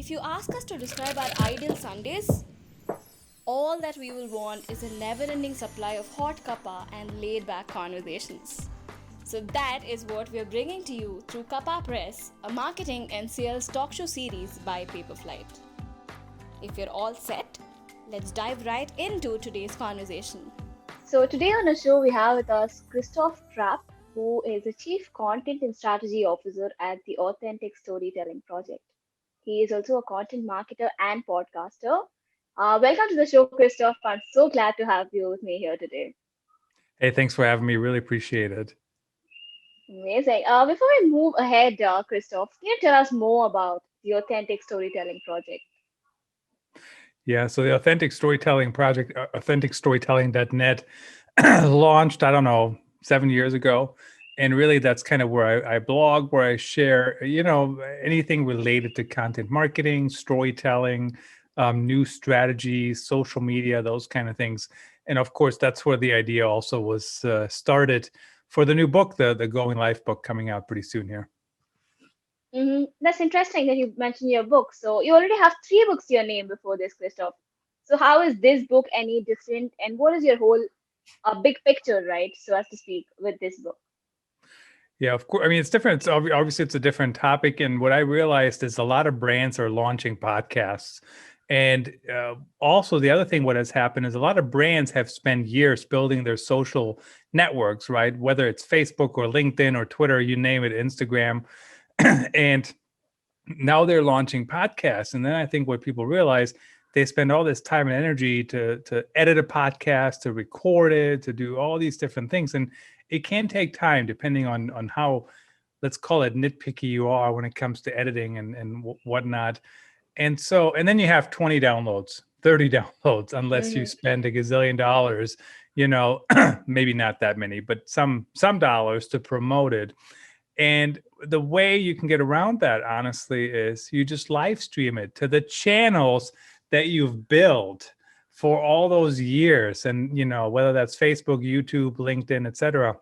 If you ask us to describe our ideal Sundays, all that we will want is a never ending supply of hot cuppa and laid back conversations. So, that is what we are bringing to you through Cuppa Press, a marketing and sales talk show series by Paperflite. If you're all set, let's dive right into today's conversation. So today on the show we have with us Christoph Trapp, who is the Chief Content and Strategy Officer at the Authentic Storytelling Project. He is also a content marketer and podcaster. Welcome to the show, Christoph. I'm so glad to have you with me here today. Hey, thanks for having me. Really appreciate it. Amazing. Before we move ahead, Christoph, can you tell us more about the Authentic Storytelling Project? Yeah, so the Authentic Storytelling Project, authenticstorytelling.net, launched, I don't know, 7 years ago. And really, that's kind of where I blog, where I share, anything related to content marketing, storytelling, new strategies, social media, those kind of things. And of course, that's where the idea also was started for the new book, the Going Life book coming out pretty soon here. That's interesting that you mentioned your book. So you already have three books to your name before this, Christoph. So how is this book any different, and what is your whole big picture, right, so as to speak, with this book? Yeah, of course. I mean, it's different. Obviously, it's a different topic. And what I realized is a lot of brands are launching podcasts. And also, the other thing, what has happened is a lot of brands have spent years building their social networks, right? Whether it's Facebook or LinkedIn or Twitter, you name it, Instagram. And now they're launching podcasts. And then I think what people realize, they spend all this time and energy to edit a podcast, to record it, to do all these different things. And it can take time depending on how, let's call it, nitpicky you are when it comes to editing and whatnot. And so, and then you have 20 downloads, 30 downloads, unless you spend a gazillion dollars, maybe not that many, but some dollars to promote it. And the way you can get around that, honestly, is you just live stream it to the channels that you've built for all those years. And, whether that's Facebook, YouTube, LinkedIn, etc.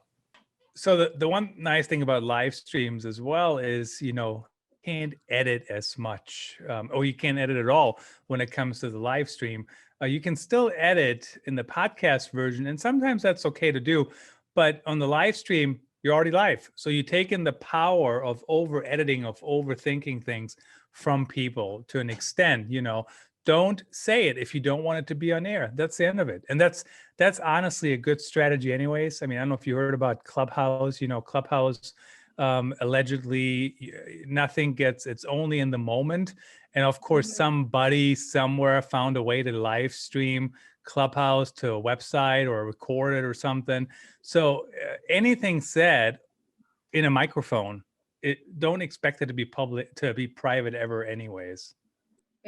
So the one nice thing about live streams as well is, can't edit as much, or you can't edit at all when it comes to the live stream. You can still edit in the podcast version, and sometimes that's okay to do. But on the live stream, you're already live. So you take in the power of over editing, of overthinking things from people to an extent. Don't say it if you don't want it to be on air. That's the end of it. And that's honestly a good strategy anyways. I mean, I don't know if you heard about Clubhouse. Clubhouse, allegedly it's only in the moment. And of course, somebody somewhere found a way to live stream Clubhouse to a website or record it or something. So anything said in a microphone, don't expect it to be public, to be private ever anyways.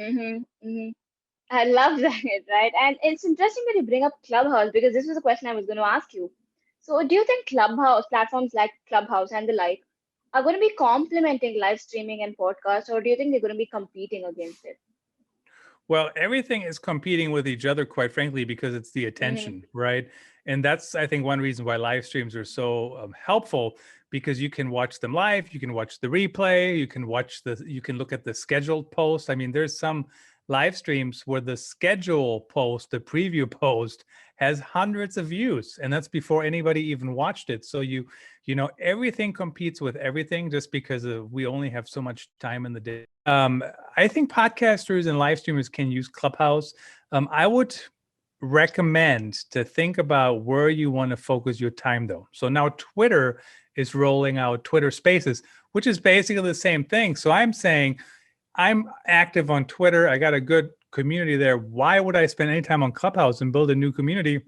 I love that, right? And it's interesting that you bring up Clubhouse, because this was a question I was going to ask you. So, do you think Clubhouse, platforms like Clubhouse and the like, are going to be complementing live streaming and podcasts, or do you think they're going to be competing against it? Well, everything is competing with each other, quite frankly, because it's the attention, right? And that's, I think, one reason why live streams are so helpful, because you can watch them live, you can watch the replay, you can look at the scheduled post. I mean, there's some live streams where the schedule post, the preview post, has hundreds of views, and that's before anybody even watched it. So everything competes with everything, just because we only have so much time in the day. I think podcasters and live streamers can use Clubhouse. I would recommend to think about where you want to focus your time, though. So now Twitter is rolling out Twitter Spaces, which is basically the same thing. So I'm saying, I'm active on Twitter. I got a good community there. Why would I spend any time on Clubhouse and build a new community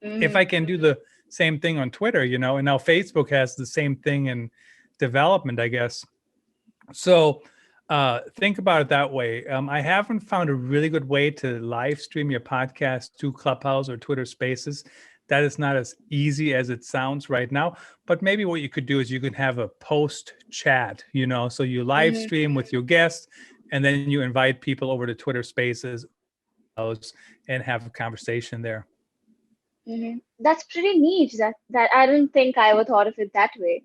if I can do the same thing on Twitter, And now Facebook has the same thing in development, I guess. So think about it that way. I haven't found a really good way to live stream your podcast to Clubhouse or Twitter Spaces. That is not as easy as it sounds right now. But maybe what you could do is you could have a post chat, so you live stream with your guests, and then you invite people over to Twitter Spaces and have a conversation there. That's pretty neat. That I don't think I ever thought of it that way.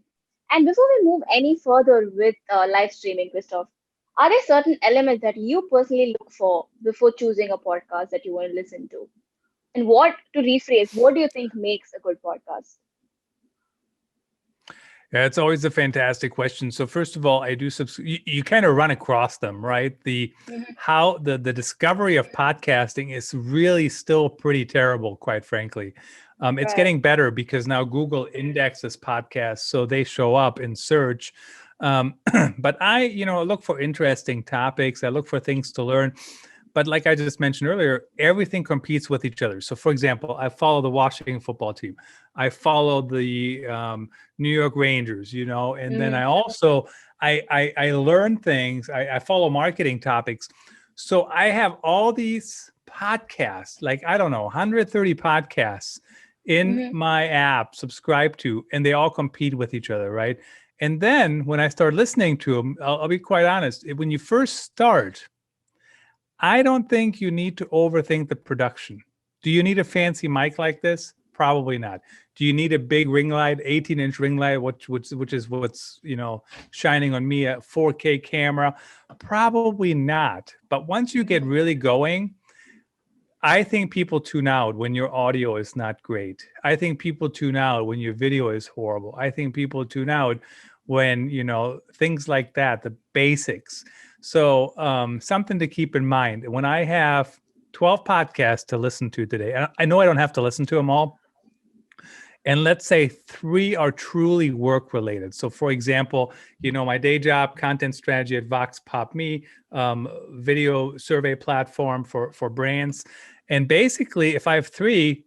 And before we move any further with live streaming, Christoph, are there certain elements that you personally look for before choosing a podcast that you want to listen to? And what, to rephrase, what do you think makes a good podcast? Yeah, it's always a fantastic question. So first of all, I do you kind of run across them, right? The Mhm. how the discovery of podcasting is really still pretty terrible, quite frankly. It's Right. getting better because now Google indexes podcasts, so they show up in search. But I look for interesting topics. I look for things to learn. But like I just mentioned earlier, everything competes with each other. So, for example, I follow the Washington football team. I follow the New York Rangers, and then I Mhm. also I learn things. I follow marketing topics. So I have all these podcasts, like I don't know, 130 podcasts in Mhm. my app subscribed to, and they all compete with each other, right? And then when I start listening to them, I'll be quite honest. When you first start, I don't think you need to overthink the production. Do you need a fancy mic like this? Probably not. Do you need a big ring light, 18-inch ring light, which is what's shining on me, a 4K camera? Probably not. But once you get Mhm. really going, I think people tune out when your audio is not great. I think people tune out when your video is horrible. I think people tune out when, things like that, the basics. So, something to keep in mind when I have 12 podcasts to listen to today. I know I don't have to listen to them all. And let's say three are truly work related. So, for example, my day job, content strategy at Vox Pop Me, video survey platform for brands. And basically, if I have three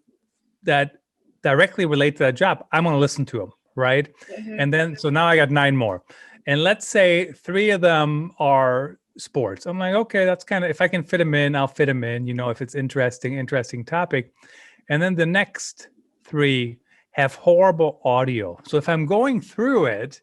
that directly relate to that job, I'm going to listen to them, right? Mhm. And then, so now I got nine more. And let's say three of them are sports. I'm like, okay, that's kind of, if I can fit them in, I'll fit them in, if it's interesting topic. And then the next three have horrible audio. So if I'm going through it,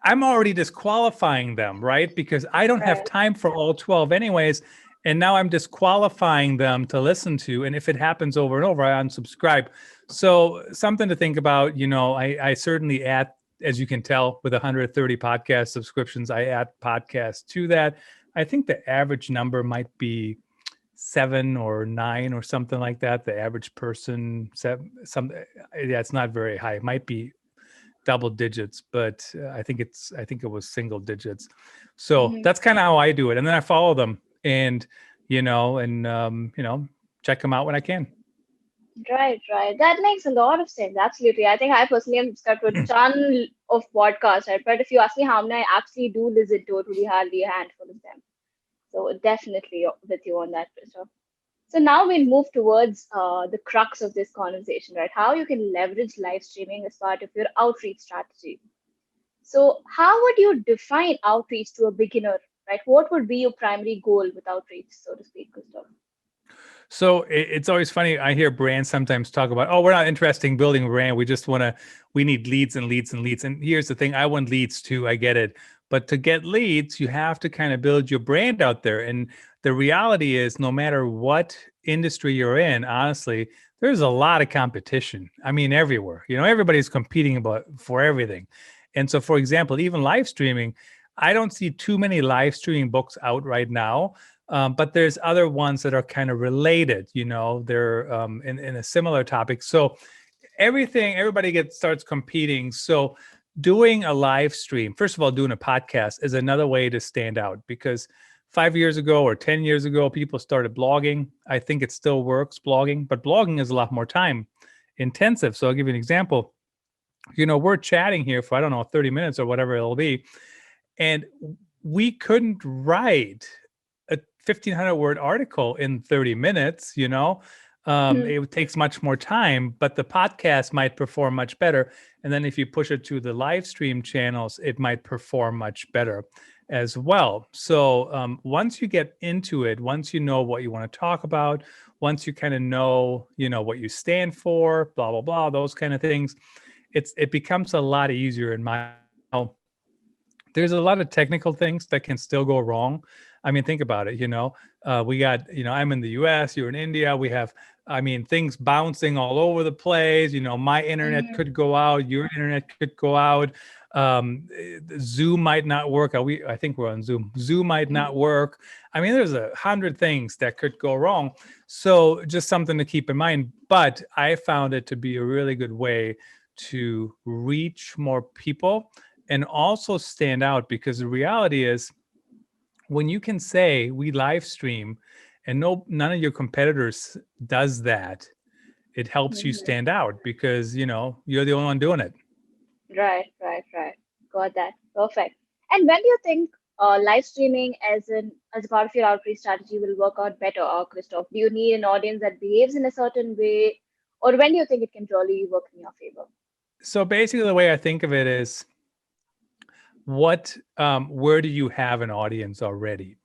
I'm already disqualifying them, right? Because I don't have Right. time for all 12 anyways. And now I'm disqualifying them to listen to. And if it happens over and over, I unsubscribe. So something to think about, I certainly add, as you can tell, with 130 podcast subscriptions, I add podcasts to that. I think the average number might be 7 or 9 or something like that. The average person, yeah, it's not very high. It might be double digits, but I think it was single digits. So Mhm. that's kind of how I do it, and then I follow them, and check them out when I can. Right, right. That makes a lot of sense. Absolutely. I think I personally am subscribed to a ton of podcasts, right? But if you ask me how many I actually do listen to, it would be hardly a handful of them. So definitely with you on that, Christoph. So now we'll move towards the crux of this conversation, right? How you can leverage live streaming as part of your outreach strategy. So how would you define outreach to a beginner, right? What would be your primary goal with outreach, so to speak, Christoph? So it's always funny. I hear brands sometimes talk about, oh, we're not interested in building a brand. We need leads and leads and leads. And here's the thing, I want leads too. I get it. But to get leads, you have to kind of build your brand out there. And the reality is, no matter what industry you're in, honestly, there's a lot of competition. I mean, everywhere. Everybody's competing for everything. And so, for example, even live streaming, I don't see too many live streaming books out right now, but there's other ones that are kind of related, they're in a similar topic. So everybody starts competing. So doing a live stream, first of all, doing a podcast is another way to stand out, because 5 years ago or 10 years ago, people started blogging. I think it still works, blogging, but blogging is a lot more time intensive. So I'll give you an example. We're chatting here for, I don't know, 30 minutes or whatever it'll be. And we couldn't write a 1,500 word article in 30 minutes. Mhm. It takes much more time, but the podcast might perform much better. And then if you push it to the live stream channels, it might perform much better as well. So once you get into it, once you know what you want to talk about, once you kind of know, what you stand for, blah, blah, blah, those kind of things, it becomes a lot easier in my. There's a lot of technical things that can still go wrong. I mean, think about it. We got, I'm in the US, you're in India. We have, I mean, things bouncing all over the place. My internet Mhm. could go out, your internet could go out. Zoom might not work. I think we're on Zoom. Zoom might not work. I mean, there's 100 things that could go wrong. So just something to keep in mind. But I found it to be a really good way to reach more people and also stand out, because the reality is, when you can say we live stream and none of your competitors does that, it helps you Mhm. stand out, because you're the only one doing it. Right, right, right. Got that. Perfect. And when do you think live streaming as a part of your outreach strategy will work out better, Christoph? Do you need an audience that behaves in a certain way, or when do you think it can really work in your favor? So basically, the way I think of it is, where do you have an audience already?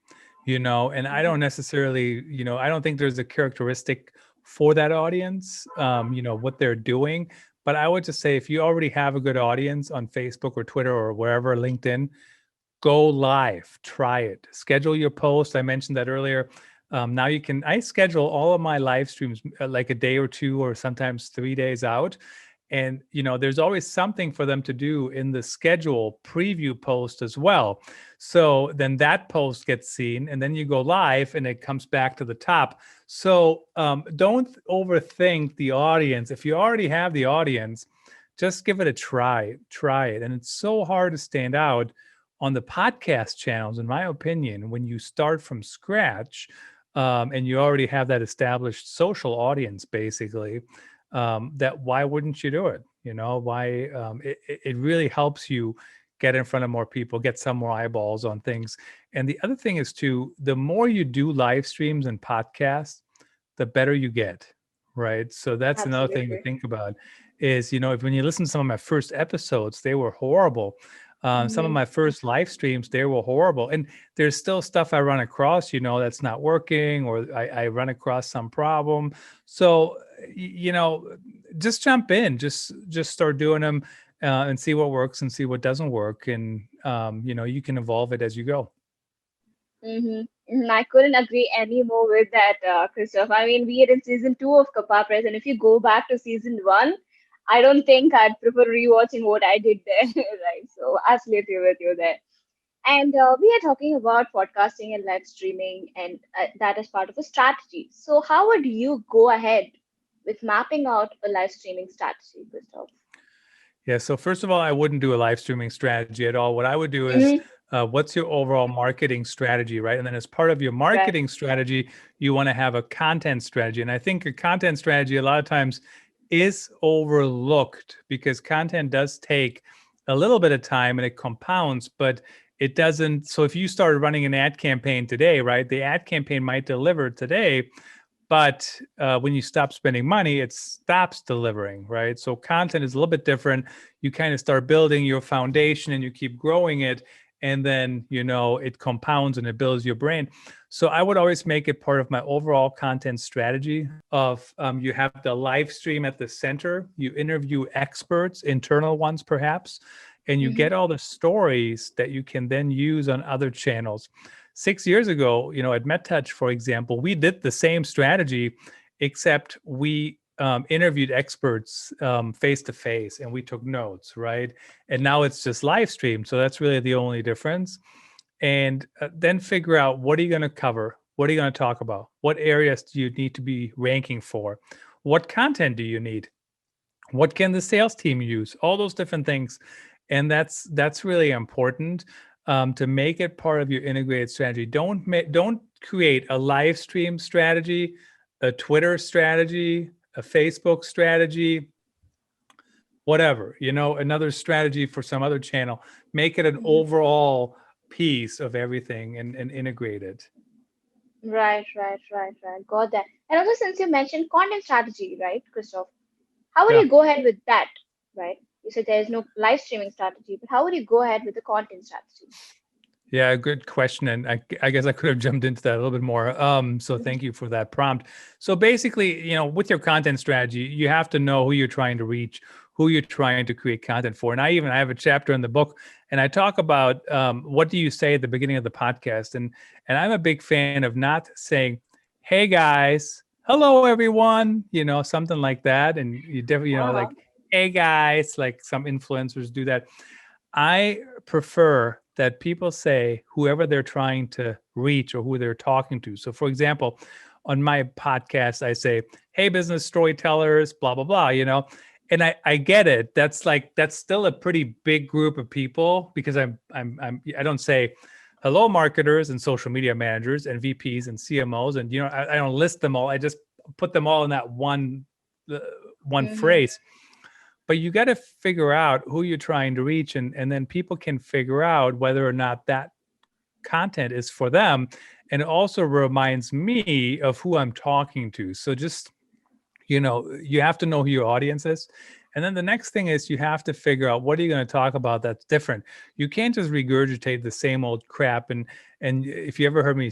And I don't necessarily, I don't think there's a characteristic for that audience, what they're doing. But I would just say, if you already have a good audience on Facebook or Twitter or wherever, LinkedIn, go live, try it, schedule your post. I mentioned that earlier. Now I schedule all of my live streams like a day or two, or sometimes 3 days out. And there's always something for them to do in the schedule preview post as well. So then that post gets seen, and then you go live and it comes back to the top. So don't overthink the audience. If you already have the audience, just give it a try it. And it's so hard to stand out on the podcast channels, in my opinion, when you start from scratch, and you already have that established social audience, basically. That why wouldn't you do it? Why it really helps you get in front of more people, get some more eyeballs on things. And the other thing is too, the more you do live streams and podcasts, the better you get, right? So that's another thing to Absolutely. think about is, if when you listen to some of my first episodes, they were horrible. Some of Hmm. my first live streams, they were horrible. And there's still stuff I run across, that's not working, or I run across some problem. So, just jump in, just start doing them, and see what works and see what doesn't work. And, you can evolve it as you go. I couldn't agree any more with that, Christoph. I mean, we are in season two of Kappa Press, and if you go back to season one, I don't think I'd prefer rewatching what I did there, right? So, absolutely with you there. And we are talking about podcasting and live streaming, and that is part of a strategy. So, how would you go ahead with mapping out a live streaming strategy, Christoph? Yeah. So first of all, I wouldn't do a live streaming strategy at all. What I would do is, Hmm. what's your overall marketing strategy, right? And then as part of your Right. marketing strategy, you want to have a content strategy. And I think a content strategy a lot of times is overlooked, because content does take a little bit of time and it compounds, but it doesn't. So if you started running an ad campaign today, right, the ad campaign might deliver today, but when you stop spending money, it stops delivering, right? So content is a little bit different. You kind of start building your foundation and you keep growing it, and then it compounds and it builds your brand. So I would always make it part of my overall content strategy of, you have the live stream at the center, you interview experts, internal ones perhaps, and you Hmm. get all the stories that you can then use on other channels. 6 years ago, at MedTouch, for example, we did the same strategy, except we interviewed experts face to face, and we took notes, right? And now it's just live stream. So that's really the only difference. And then figure out, what are you going to cover? What are you going to talk about? What areas do you need to be ranking for? What content do you need? What can the sales team use? All those different things. And that's really important, to make it part of your integrated strategy. Don't create a live stream strategy, a Twitter strategy, a Facebook strategy, whatever, another strategy for some other channel. Make it an Hmm. overall piece of everything, and integrate it. Right, right, right, right. Got that. And also, since you mentioned content strategy, right, Christoph? How would Yeah. you go ahead with that, right? You said there is no live streaming strategy, but how would you go ahead with the content strategy? Yeah, good question. And I guess I could have jumped into that a little bit more. So Mhm. thank you for that prompt. So basically, with your content strategy, you have to know who you're trying to reach, who you're trying to create content for. And I have a chapter in the book, and I talk about, what do you say at the beginning of the podcast. And I'm a big fan of not saying, "Hey guys, hello everyone," something like that. And you definitely, Uh-huh. like, "Hey guys," like some influencers do that. I prefer that people say whoever they're trying to reach or who they're talking to. So, for example, on my podcast, I say, "Hey, business storytellers, blah blah blah," and I get it. That's still a pretty big group of people because I don't say hello marketers and social media managers and VPs and CMOs and I don't list them all. I just put them all in that one Mm-hmm. phrase. But you got to figure out who you're trying to reach, and then people can figure out whether or not that content is for them. And it also reminds me of who I'm talking to. So just, you have to know who your audience is. And then the next thing is you have to figure out what are you going to talk about that's different. You can't just regurgitate the same old crap. And if you ever heard me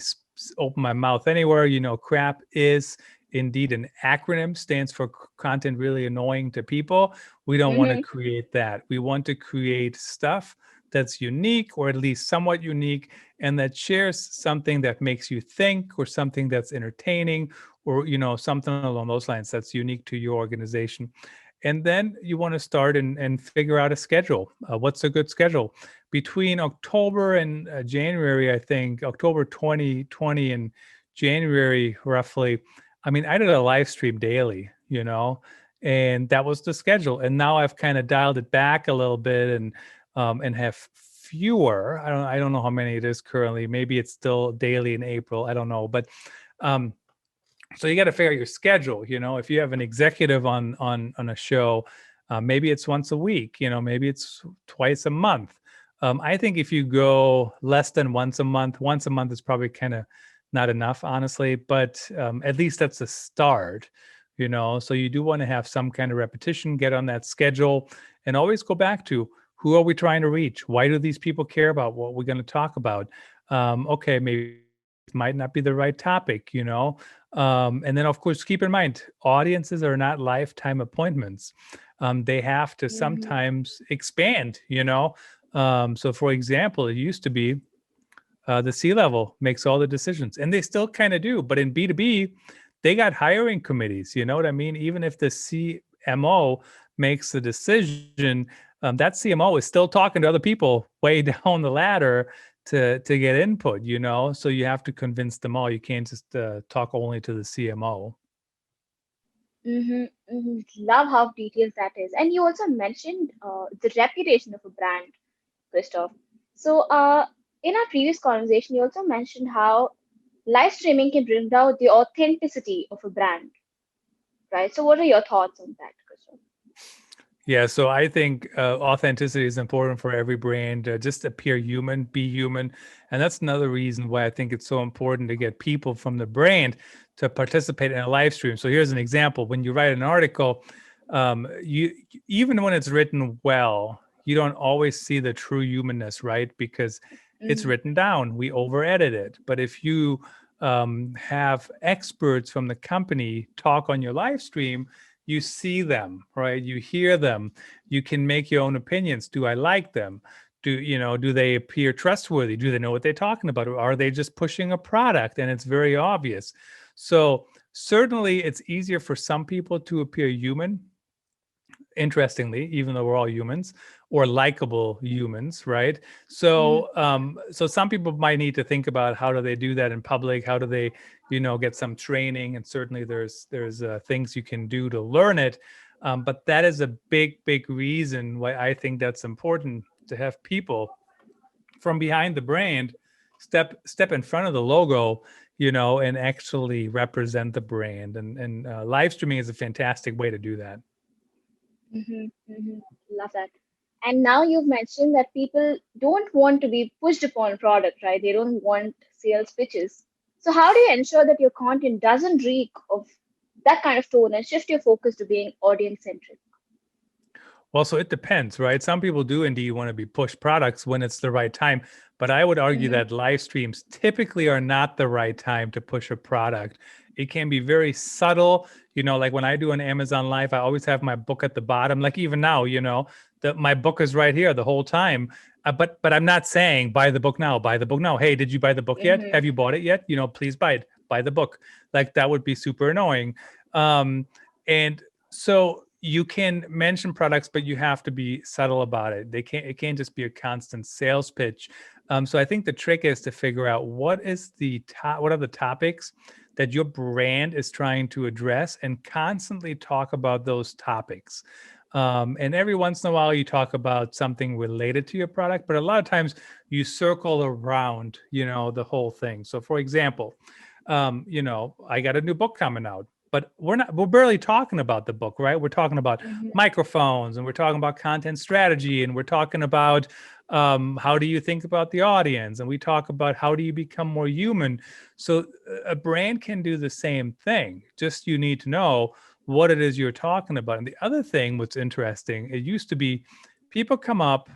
open my mouth anywhere, crap is indeed an acronym, stands for content really annoying to people. We don't want to Mm-hmm. create that. We want to create stuff that's unique, or at least somewhat unique, and that shares something that makes you think, or something that's entertaining, or something along those lines that's unique to your organization. And then you want to start and figure out a schedule. What's a good schedule? Between October and January, I think October 2020 and January roughly, I mean, I did a live stream daily, and that was the schedule. And now I've kind of dialed it back a little bit and have fewer. I don't know how many it is currently. Maybe it's still daily in April. I don't know. But um, so you got to figure out your schedule. If you have an executive on a show, maybe it's once a week. Maybe it's twice a month. I think if you go less than once a month is probably kind of not enough, honestly. But at least that's a start. So you do want to have some kind of repetition, get on that schedule, and always go back to who are we trying to reach? Why do these people care about what we're going to talk about? Okay, maybe it might not be the right topic. And then, of course, keep in mind, audiences are not lifetime appointments. They have to Mm-hmm. sometimes expand. So, for example, it used to be the C-level makes all the decisions, and they still kind of do. But in B2B, they got hiring committees. You know what I mean? Even if the CMO makes the decision, that CMO is still talking to other people way down the ladder to get input. So you have to convince them all. You can't just talk only to the CMO. Mm-hmm. Mm-hmm. Love how detailed that is. And you also mentioned the reputation of a brand, Christoph. So, in our previous conversation, you also mentioned how live streaming can bring down the authenticity of a brand, right? So, what are your thoughts on that, Christoph? Yeah, so I think authenticity is important for every brand. Just appear human, be human, and that's another reason why I think it's so important to get people from the brand to participate in a live stream. So here's an example: when you write an article, you even when it's written well, you don't always see the true humanness, right? Because it's Mm-hmm. written down, we over edit it. But if you have experts from the company talk on your live stream, you see them, right? You hear them. You can make your own opinions. Do I like them? Do they appear trustworthy? Do they know what they're talking about? Or are they just pushing a product and it's very obvious? So certainly it's easier for some people to appear human, interestingly, even though we're all humans, or likable humans, right? Mm-hmm. So some people might need to think about how do they do that in public, how do they get some training, and certainly there's things you can do to learn it. But that is a big reason why I think that's important, to have people from behind the brand step in front of the logo, and actually represent the brand. And live streaming is a fantastic way to do that. Mm-hmm. Mm-hmm. Love that. And now you've mentioned that people don't want to be pushed upon a product, right? They don't want sales pitches. So, how do you ensure that your content doesn't reek of that kind of tone and shift your focus to being audience centric? Well, so it depends, right? Some people do indeed want to be push products when it's the right time. But I would argue Mm-hmm. that live streams typically are not the right time to push a product. It can be very subtle. Like when I do an Amazon Live, I always have my book at the bottom. Like even now, that my book is right here the whole time. But I'm not saying buy the book now, buy the book now. Hey, did you buy the book yet? Mm-hmm. Have you bought it yet? Please buy it. Buy the book. Like that would be super annoying. And so you can mention products, but you have to be subtle about it. It can't just be a constant sales pitch. So I think the trick is to figure out what are the topics that your brand is trying to address, and constantly talk about those topics. And every once in a while you talk about something related to your product, but a lot of times you circle around, the whole thing. So for example, I got a new book coming out, but we're barely talking about the book, right? We're talking about Mm-hmm. microphones, and we're talking about content strategy, and we're talking about how do you think about the audience, and we talk about how do you become more human. So a brand can do the same thing, just you need to know what it is you're talking about. And the other thing, what's interesting, it used to be people come up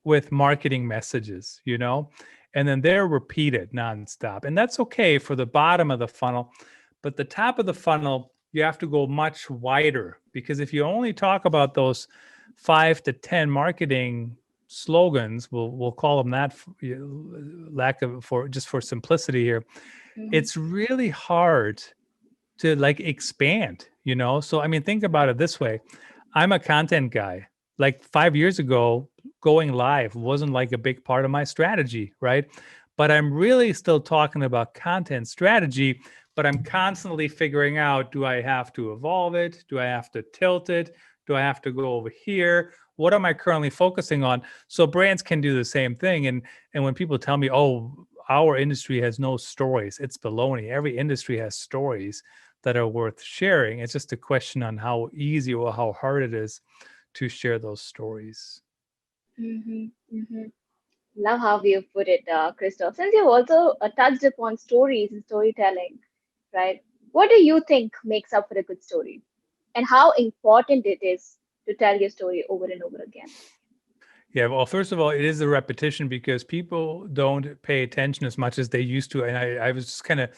with marketing messages, and then they're repeated nonstop. And that's okay for the bottom of the funnel. But the top of the funnel, you have to go much wider, because if you only talk about those 5 to 10 marketing slogans, we'll call them that, for simplicity here, Mm-hmm. it's really hard to like expand, So I mean, think about it this way. I'm a content guy. Like 5 years ago, going live wasn't like a big part of my strategy, right? But I'm really still talking about content strategy, but I'm constantly figuring out, do I have to evolve it? Do I have to tilt it? Do I have to go over here? What am I currently focusing on? So brands can do the same thing. And when people tell me, oh, our industry has no stories, it's baloney. Every industry has stories that are worth sharing. It's just a question on how easy or how hard it is to share those stories. Mm-hmm. Mm-hmm. Love how you put it, Christoph. Since you've also touched upon stories and storytelling, right? What do you think makes up for a good story, and how important it is to tell your story over and over again? Yeah, well, first of all, it is a repetition, because people don't pay attention as much as they used to. And I was just kind of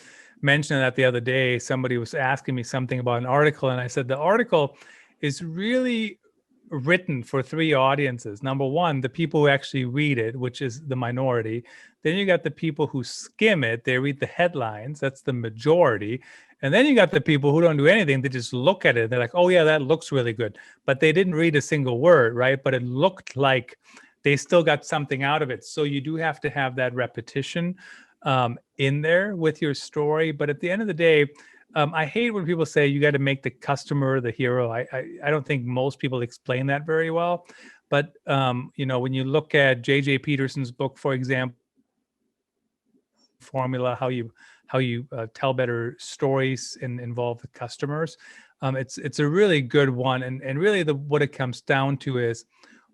mentioning that the other day. Somebody was asking me something about an article, and I said the article is really written for three audiences. Number one, the people who actually read it, which is the minority. Then you got the people who skim it, they read the headlines, that's the majority. And then you got the people who don't do anything, they just look at it, they're like, oh yeah, that looks really good. But they didn't read a single word, right? But it looked like they still got something out of it. So you do have to have that repetition in there with your story. But at the end of the day, I hate when people say you got to make the customer the hero. I don't think most people explain that very well. But when you look at J.J. Peterson's book, for example, formula, how you tell better stories and involve the customers, it's a really good one. And really what it comes down to is,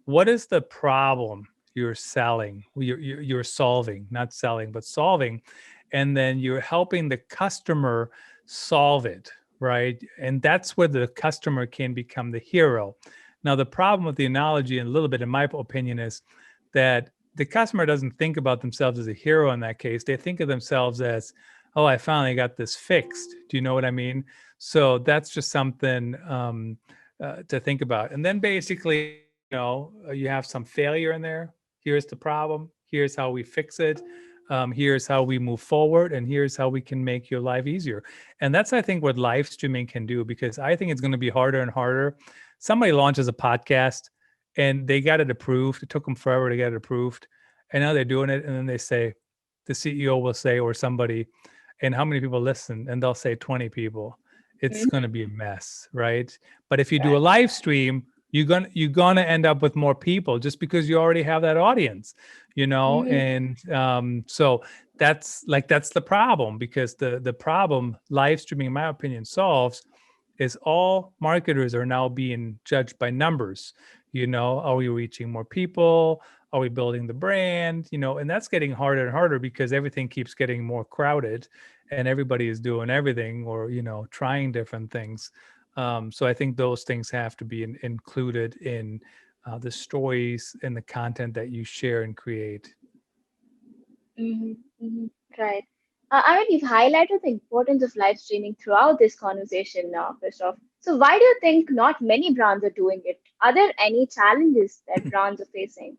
what is the problem you're selling, you're solving, not selling but solving, and then you're helping the customer solve it, right? And that's where the customer can become the hero. Now the problem with the analogy, and a little bit in my opinion, is that the customer doesn't think about themselves as a hero in that case. They think of themselves as, oh, I finally got this fixed. Do you know what I mean? So that's just something to think about. And then basically, you have some failure in there. Here's the problem. Here's how we fix it. Here's how we move forward, and here's how we can make your life easier. And that's, I think, what live streaming can do, because I think it's going to be harder and harder. Somebody launches a podcast and they got it approved. It took them forever to get it approved. And now they're doing it. And then they say, the CEO will say, or somebody, and how many people listen? And they'll say 20 people. It's Mm-hmm. going to be a mess, right? But if you do a Right. live stream, you're gonna end up with more people, just because you already have that audience, Mm-hmm. and so that's the problem, because the problem live streaming, in my opinion, solves is all marketers are now being judged by numbers. Are we reaching more people? Are we building the brand? And that's getting harder and harder, because everything keeps getting more crowded, and everybody is doing everything, or trying different things. So I think those things have to be included in the stories and the content that you share and create. Mm-hmm. Mm-hmm. Right. I mean, you've highlighted the importance of live streaming throughout this conversation now, Christoph. So why do you think not many brands are doing it? Are there any challenges that brands are facing?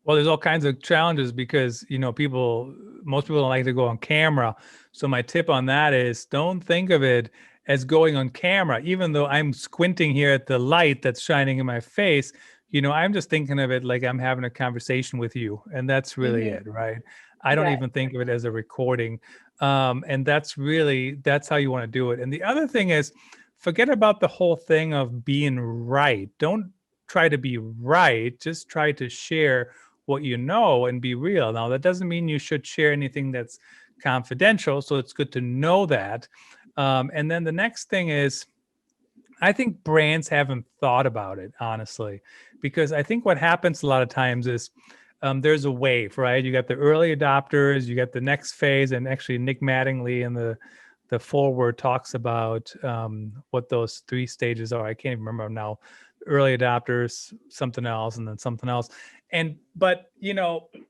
Well, there's all kinds of challenges, because most people don't like to go on camera. So my tip on that is, don't think of it as going on camera, even though I'm squinting here at the light that's shining in my face. I'm just thinking of it like I'm having a conversation with you, and that's really Mm-hmm. it, right? I don't Right. even think of it as a recording. And that's how you want to do it. And the other thing is, forget about the whole thing of being right. Don't try to be right. Just try to share what you know and be real. Now, that doesn't mean you should share anything that's confidential. So it's good to know that. And then the next thing is, I think brands haven't thought about it, honestly, because I think what happens a lot of times is there's a wave, right? You got the early adopters, you got the next phase, and actually Nick Mattingly in the foreword talks about what those three stages are. I can't even remember now. Early adopters, something else, and then something else. But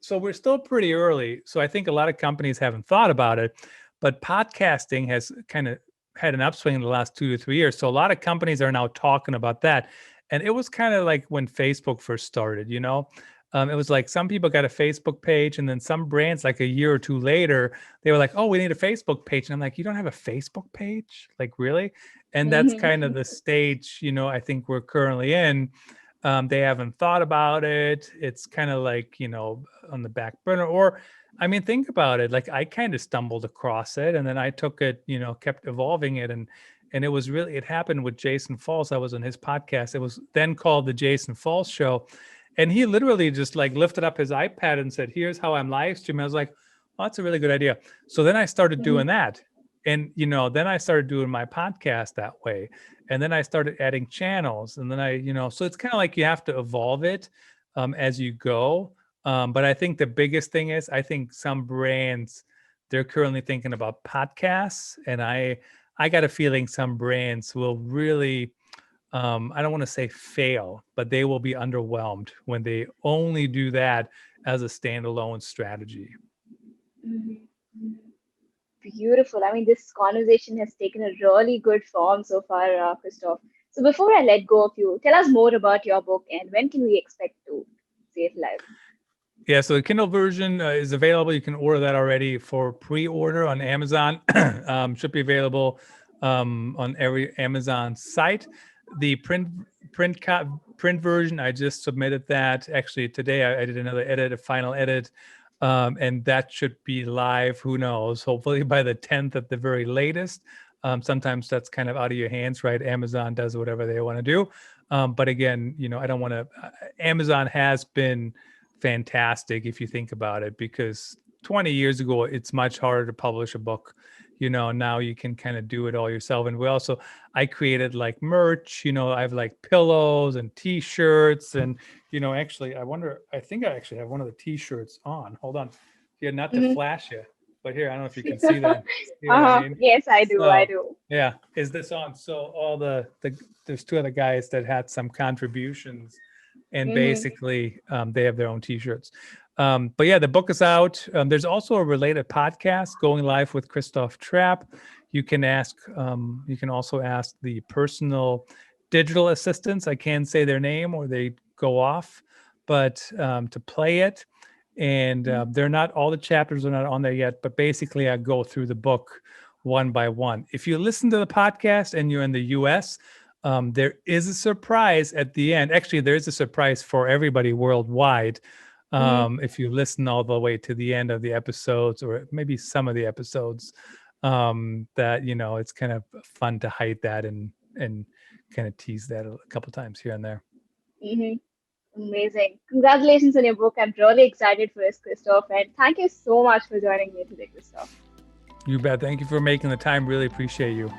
so we're still pretty early. So I think a lot of companies haven't thought about it, but podcasting has kind of had an upswing in the last 2 to 3 years. So a lot of companies are now talking about that. And it was kind of like when Facebook first started. It was like some people got a Facebook page, and then some brands, like a year or two later, they were like, "Oh, we need a Facebook page." And I'm like, "You don't have a Facebook page? Like, really?" And that's kind of Mm-hmm. the stage, I think we're currently in. They haven't thought about it. It's kind of like, on the back burner. Or, I mean, think about it. Like, I kind of stumbled across it, and then I took it, kept evolving it. And it happened with Jason Falls. I was on his podcast. It was then called the Jason Falls Show. And he literally just like lifted up his iPad and said, "Here's how I'm live streaming." I was like, "Oh, that's a really good idea." So then I started doing that. And, then I started doing my podcast that way. And then I started adding channels. And then so it's kind of like you have to evolve it as you go. But I think the biggest thing is, I think some brands, they're currently thinking about podcasts. And I got a feeling some brands will really, I don't want to say fail, but they will be underwhelmed when they only do that as a standalone strategy. Mm-hmm. Beautiful. I mean, this conversation has taken a really good form so far, Christoph. So before I let go of you, tell us more about your book and when can we expect to see it live? Yeah, so the Kindle version is available. You can order that already for pre-order on Amazon. Should be available on every Amazon site. The print version, I just submitted that. Actually, today I did another edit, a final edit, and that should be live. Who knows? Hopefully by the 10th at the very latest. Sometimes that's kind of out of your hands, right? Amazon does whatever they want to do. But again, I don't want to. Amazon has been fantastic if you think about it, because 20 years ago it's much harder to publish a book. Now you can kind of do it all yourself. And I created like merch. I have like pillows and t-shirts, and actually I think I actually have one of the t-shirts on. Hold on here, not to Mm-hmm. flash you, but here, I don't know if you can see that. You know what I mean? Yes, I do. I So do. yeah, is this on? So all there's two other guys that had some contributions, and Mm-hmm. basically they have their own t-shirts. But yeah, the book is out. There's also a related podcast, Going Live with Christoph Trapp. You can also ask the personal digital assistants. I can't say their name or they go off, but to play it. And all the chapters are not on there yet, but basically I go through the book one by one. If you listen to the podcast and you're in the US, there is a surprise at the end. Actually, there is a surprise for everybody worldwide. Mm-hmm. If you listen all the way to the end of the episodes, or maybe some of the episodes, that it's kind of fun to hide that and kind of tease that a couple times here and there. Mm-hmm. Amazing. Congratulations on your book. I'm really excited for this, Christoph. And thank you so much for joining me today, Christoph. You bet. Thank you for making the time. Really appreciate you.